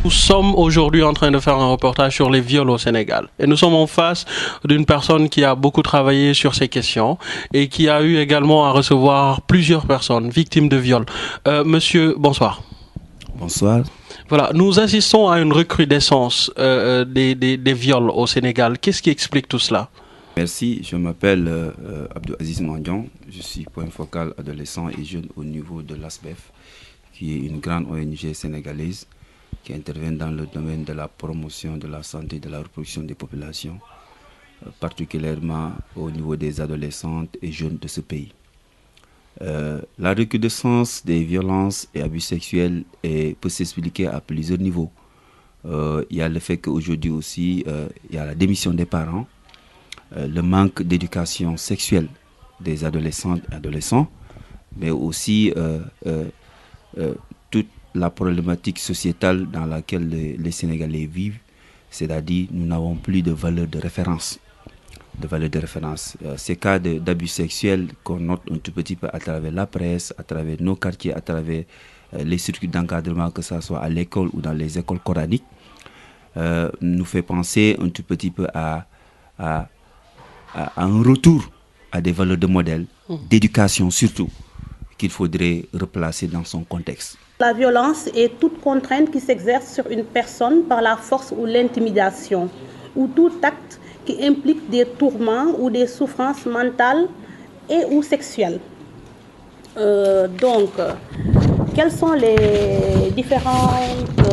Nous sommes aujourd'hui en train de faire un reportage sur les viols au Sénégal. Et nous sommes en face d'une personne qui a beaucoup travaillé sur ces questions et qui a eu également à recevoir plusieurs personnes victimes de viols. Monsieur, bonsoir. Bonsoir. Voilà, nous assistons à une recrudescence des viols au Sénégal. Qu'est-ce qui explique tout cela? Merci, je m'appelle Abdou Aziz Mandion. Je suis point focal adolescent et jeune au niveau de l'ASBEF, qui est une grande ONG sénégalaise qui intervient dans le domaine de la promotion de la santé et de la reproduction des populations, particulièrement au niveau des adolescentes et jeunes de ce pays. La recrudescence des violences et abus sexuels peut s'expliquer à plusieurs niveaux. Il y a le fait qu'aujourd'hui aussi, il y a la démission des parents, le manque d'éducation sexuelle des adolescentes et adolescents, mais aussi toute la problématique sociétale dans laquelle les Sénégalais vivent, c'est-à-dire nous n'avons plus de valeur de référence. Ces cas d'abus sexuels qu'on note un tout petit peu à travers la presse, à travers nos quartiers, à travers les circuits d'encadrement, que ce soit à l'école ou dans les écoles coraniques, nous fait penser un tout petit peu à un retour à des valeurs de modèle, d'éducation surtout, qu'il faudrait replacer dans son contexte. La violence est toute contrainte qui s'exerce sur une personne par la force ou l'intimidation, ou tout acte qui implique des tourments ou des souffrances mentales et ou sexuelles. Quelles sont les différentes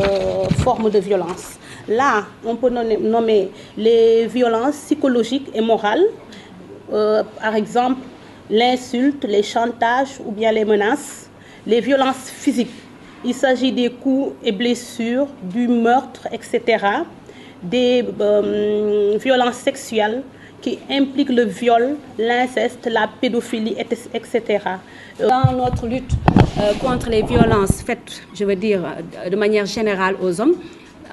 formes de violence? Là, on peut nommer les violences psychologiques et morales, par exemple l'insulte, les chantages ou bien les menaces, les violences physiques. Il s'agit des coups et blessures, du meurtre, etc., des violences sexuelles qui impliquent le viol, l'inceste, la pédophilie, etc. Dans notre lutte contre les violences faites, je veux dire, de manière générale aux hommes,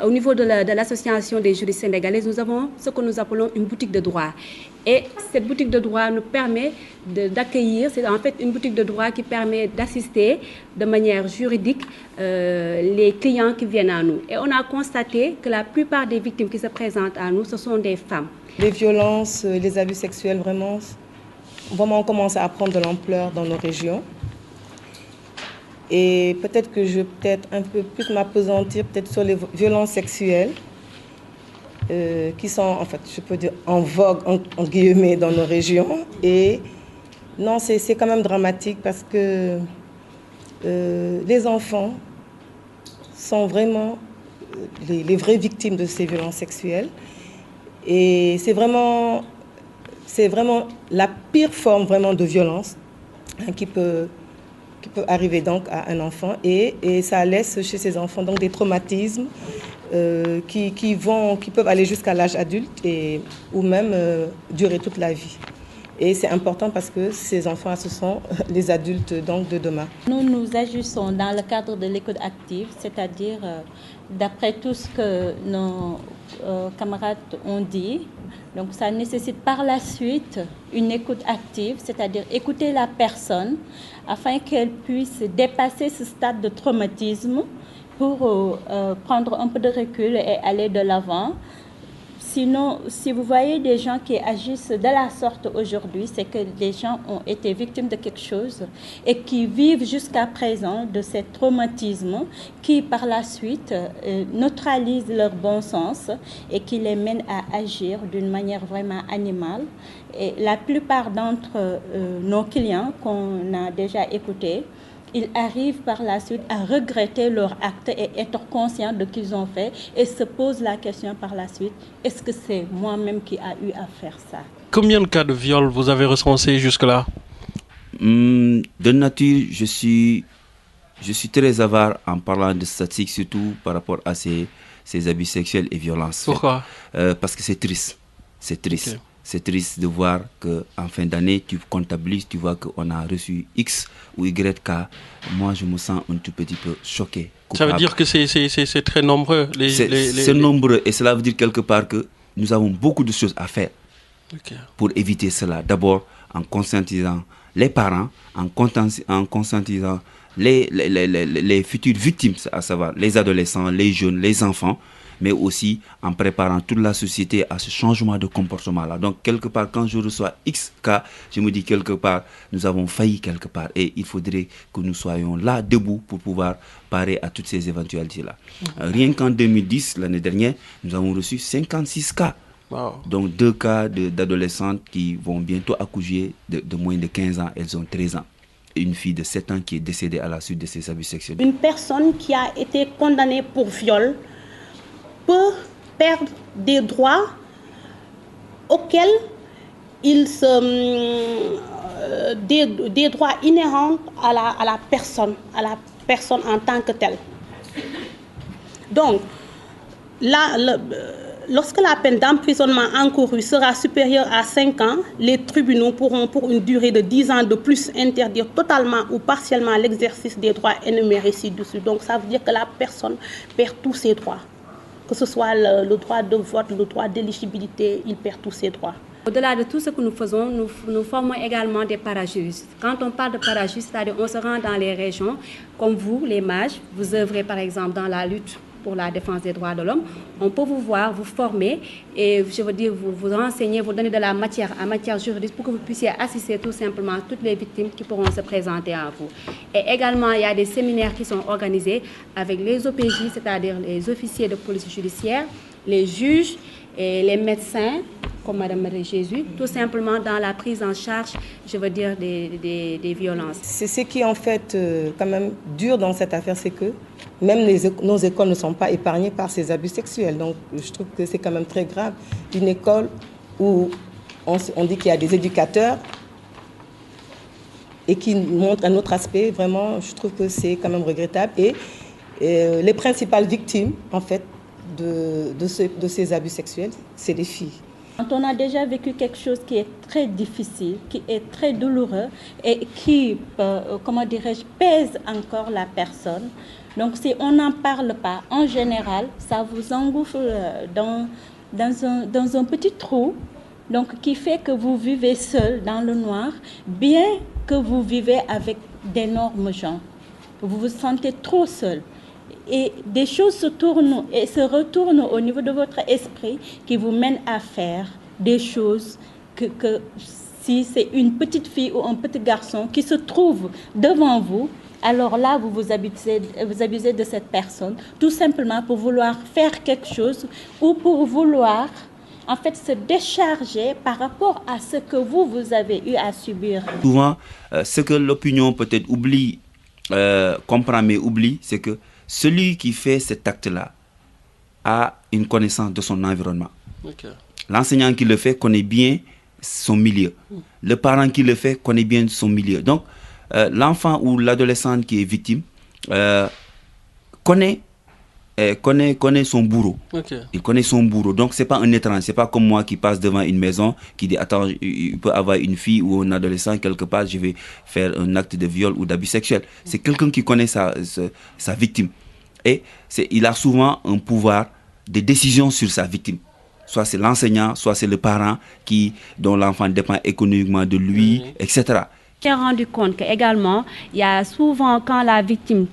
au niveau de l'association des juristes sénégalaises, nous avons ce que nous appelons une boutique de droit. Et cette boutique de droit nous permet d'accueillir, c'est en fait une boutique de droit qui permet d'assister de manière juridique les clients qui viennent à nous. Et on a constaté que la plupart des victimes qui se présentent à nous, ce sont des femmes. Les violences, les abus sexuels, vraiment on commence à prendre de l'ampleur dans nos régions. Et peut-être que je vais un peu plus m'appesantir sur les violences sexuelles qui sont, en fait, je peux dire, en vogue, en guillemets, dans nos régions. Et non, c'est quand même dramatique parce que les enfants sont vraiment les vraies victimes de ces violences sexuelles. Et c'est vraiment la pire forme vraiment de violence qui peut arriver donc à un enfant et ça laisse chez ces enfants donc des traumatismes qui peuvent aller jusqu'à l'âge adulte ou même durer toute la vie. Et c'est important parce que ces enfants, ce sont les adultes donc de demain. Nous agissons dans le cadre de l'écoute active, c'est-à-dire d'après tout ce que nos camarades ont dit. Donc ça nécessite par la suite une écoute active, c'est-à-dire écouter la personne afin qu'elle puisse dépasser ce stade de traumatisme pour prendre un peu de recul et aller de l'avant. Sinon, si vous voyez des gens qui agissent de la sorte aujourd'hui, c'est que les gens ont été victimes de quelque chose et qui vivent jusqu'à présent de ces traumatismes qui, par la suite, neutralisent leur bon sens et qui les mènent à agir d'une manière vraiment animale. Et la plupart d'entre nos clients qu'on a déjà écoutés, ils arrivent par la suite à regretter leur acte et être conscients de ce qu'ils ont fait et se posent la question par la suite, est-ce que c'est moi-même qui a eu à faire ça? Combien de cas de viol vous avez recensés jusque-là? De nature, je suis très avare en parlant de statistiques, surtout par rapport à ces abus sexuels et violences. Pourquoi? Parce que c'est triste. C'est triste. Okay. C'est triste de voir qu'en fin d'année, tu comptabilises, tu vois qu'on a reçu X ou Y cas. Moi, je me sens un tout petit peu choqué. Coupable. Ça veut dire que c'est très nombreux. C'est nombreux et cela veut dire quelque part que nous avons beaucoup de choses à faire pour éviter cela. D'abord, en conscientisant les parents, en conscientisant les futures victimes, à savoir les adolescents, les jeunes, les enfants, mais aussi en préparant toute la société à ce changement de comportement-là. Donc, quelque part, quand je reçois X cas, je me dis quelque part, nous avons failli quelque part. Et il faudrait que nous soyons là, debout, pour pouvoir parer à toutes ces éventualités-là. Rien qu'en 2010, l'année dernière, nous avons reçu 56 cas. Wow. Donc, 2 cas d'adolescentes qui vont bientôt accoucher de moins de 15 ans. Elles ont 13 ans. Et une fille de 7 ans qui est décédée à la suite de ces abus sexuels. Une personne qui a été condamnée pour viol peut perdre des droits auxquels des droits inhérents à la personne en tant que telle. Donc, lorsque la peine d'emprisonnement encourue sera supérieure à 5 ans, les tribunaux pourront, pour une durée de 10 ans de plus, interdire totalement ou partiellement l'exercice des droits énumérés ci-dessus. Donc, ça veut dire que la personne perd tous ses droits. Que ce soit le droit de vote, le droit d'éligibilité, il perd tous ses droits. Au-delà de tout ce que nous faisons, nous formons également des parajuristes. Quand on parle de parajuristes, c'est-à-dire on se rend dans les régions, comme vous, les mages, vous œuvrez par exemple dans la lutte pour la défense des droits de l'homme, on peut vous voir, vous former et je veux dire vous renseigner, vous donner de la matière en matière juridique pour que vous puissiez assister tout simplement toutes les victimes qui pourront se présenter à vous. Et également, il y a des séminaires qui sont organisés avec les OPJ, c'est-à-dire les officiers de police judiciaire, les juges et les médecins, comme Madame Marie Jésus, tout simplement dans la prise en charge, je veux dire, des violences. C'est ce qui est en fait quand même dur dans cette affaire, c'est que même nos écoles ne sont pas épargnées par ces abus sexuels. Donc je trouve que c'est quand même très grave. Une école où on dit qu'il y a des éducateurs et qui montrent un autre aspect, vraiment, je trouve que c'est quand même regrettable. Et les principales victimes, en fait, de ces abus sexuels, c'est les filles. Quand on a déjà vécu quelque chose qui est très difficile, qui est très douloureux et qui, comment dirais-je, pèse encore la personne, donc si on n'en parle pas, en général, ça vous engouffre dans un petit trou, donc qui fait que vous vivez seul dans le noir, bien que vous vivez avec d'énormes gens. Vous vous sentez trop seul. Et des choses se tournent et se retournent au niveau de votre esprit qui vous mènent à faire des choses que si c'est une petite fille ou un petit garçon qui se trouve devant vous, alors là, vous abusez de cette personne, tout simplement pour vouloir faire quelque chose ou pour vouloir, en fait, se décharger par rapport à ce que vous avez eu à subir. Souvent, ce que l'opinion peut-être oublie, comprend mais oublie, c'est que celui qui fait cet acte-là a une connaissance de son environnement. Okay. L'enseignant qui le fait connaît bien son milieu. Le parent qui le fait connaît bien son milieu. Donc, l'enfant ou l'adolescent qui est victime connaît son bourreau. Okay. Il connaît son bourreau. Donc, ce n'est pas un étranger. Ce n'est pas comme moi qui passe devant une maison, qui dit, attends, il peut avoir une fille ou un adolescent quelque part, je vais faire un acte de viol ou d'abus sexuel. C'est quelqu'un qui connaît sa victime. Et il a souvent un pouvoir de décision sur sa victime. Soit c'est l'enseignant, soit c'est le parent dont l'enfant dépend économiquement de lui, etc. J'ai rendu compte qu'également, il y a souvent, quand la victime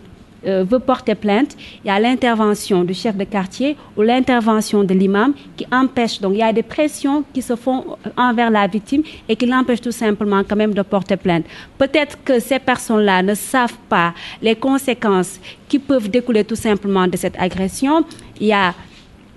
veut porter plainte, il y a l'intervention du chef de quartier ou l'intervention de l'imam qui empêche. Donc, il y a des pressions qui se font envers la victime et qui l'empêchent tout simplement quand même de porter plainte. Peut-être que ces personnes-là ne savent pas les conséquences qui peuvent découler tout simplement de cette agression. Il y a,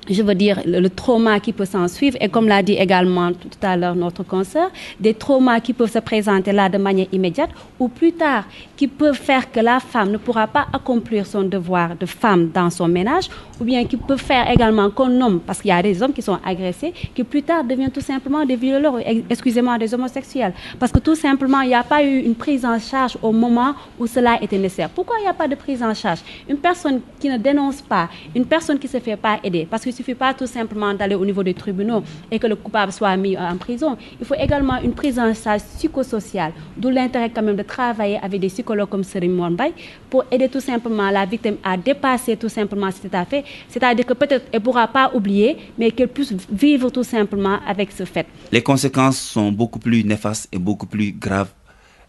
je veux dire, le trauma qui peut s'en suivre et comme l'a dit également tout à l'heure notre consoeur, des traumas qui peuvent se présenter là de manière immédiate ou plus tard qui peuvent faire que la femme ne pourra pas accomplir son devoir de femme dans son ménage ou bien qui peuvent faire également qu'un homme, parce qu'il y a des hommes qui sont agressés, qui plus tard deviennent tout simplement des violeurs, excusez-moi, des homosexuels. Parce que tout simplement, il n'y a pas eu une prise en charge au moment où cela était nécessaire. Pourquoi il n'y a pas de prise en charge? Une personne qui ne dénonce pas, une personne qui ne se fait pas aider, parce qu'il ne suffit pas tout simplement d'aller au niveau des tribunaux et que le coupable soit mis en prison. Il faut également une prise en charge psychosociale, d'où l'intérêt quand même de travailler avec des psychologues comme Serigne Mor Mbaye pour aider tout simplement la victime à dépasser tout simplement cet état fait. C'est-à-dire que peut-être elle ne pourra pas oublier, mais qu'elle puisse vivre tout simplement avec ce fait. Les conséquences sont beaucoup plus néfastes et beaucoup plus graves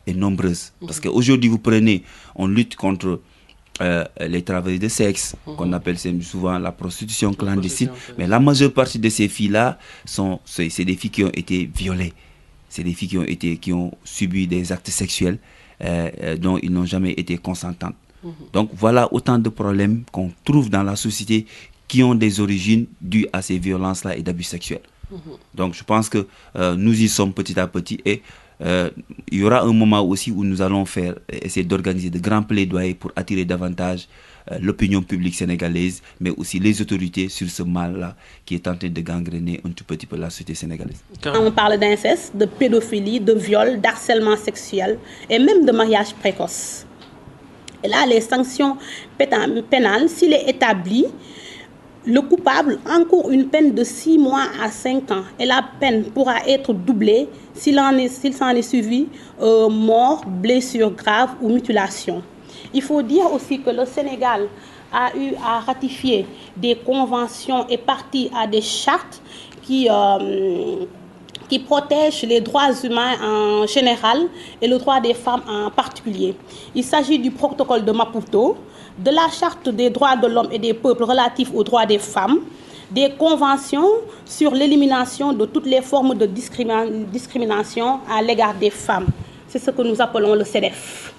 est nombreuse. Parce qu'aujourd'hui, on lutte contre les travailleurs de sexe, qu'on appelle souvent la prostitution clandestine. Mais la majeure partie de ces filles-là, c'est des filles qui ont été violées. C'est des filles qui ont subi des actes sexuels dont ils n'ont jamais été consentantes. Donc voilà autant de problèmes qu'on trouve dans la société qui ont des origines dues à ces violences-là et d'abus sexuels. Donc je pense que nous y sommes petit à petit et il y aura un moment aussi où nous allons essayer d'organiser de grands plaidoyers pour attirer davantage l'opinion publique sénégalaise, mais aussi les autorités sur ce mal-là qui est en train de gangréner un tout petit peu la société sénégalaise. On parle d'inceste, de pédophilie, de viol, d'harcèlement sexuel et même de mariage précoce. Et là, les sanctions pénales, s'il est établi, le coupable encourt une peine de 6 mois à 5 ans et la peine pourra être doublée s'il s'en est suivi mort, blessure grave ou mutilation. Il faut dire aussi que le Sénégal a eu à ratifier des conventions et partie à des chartes qui protègent les droits humains en général et le droit des femmes en particulier. Il s'agit du protocole de Maputo, de la charte des droits de l'homme et des peuples relatifs aux droits des femmes, des conventions sur l'élimination de toutes les formes de discrimination à l'égard des femmes. C'est ce que nous appelons le CEDEF.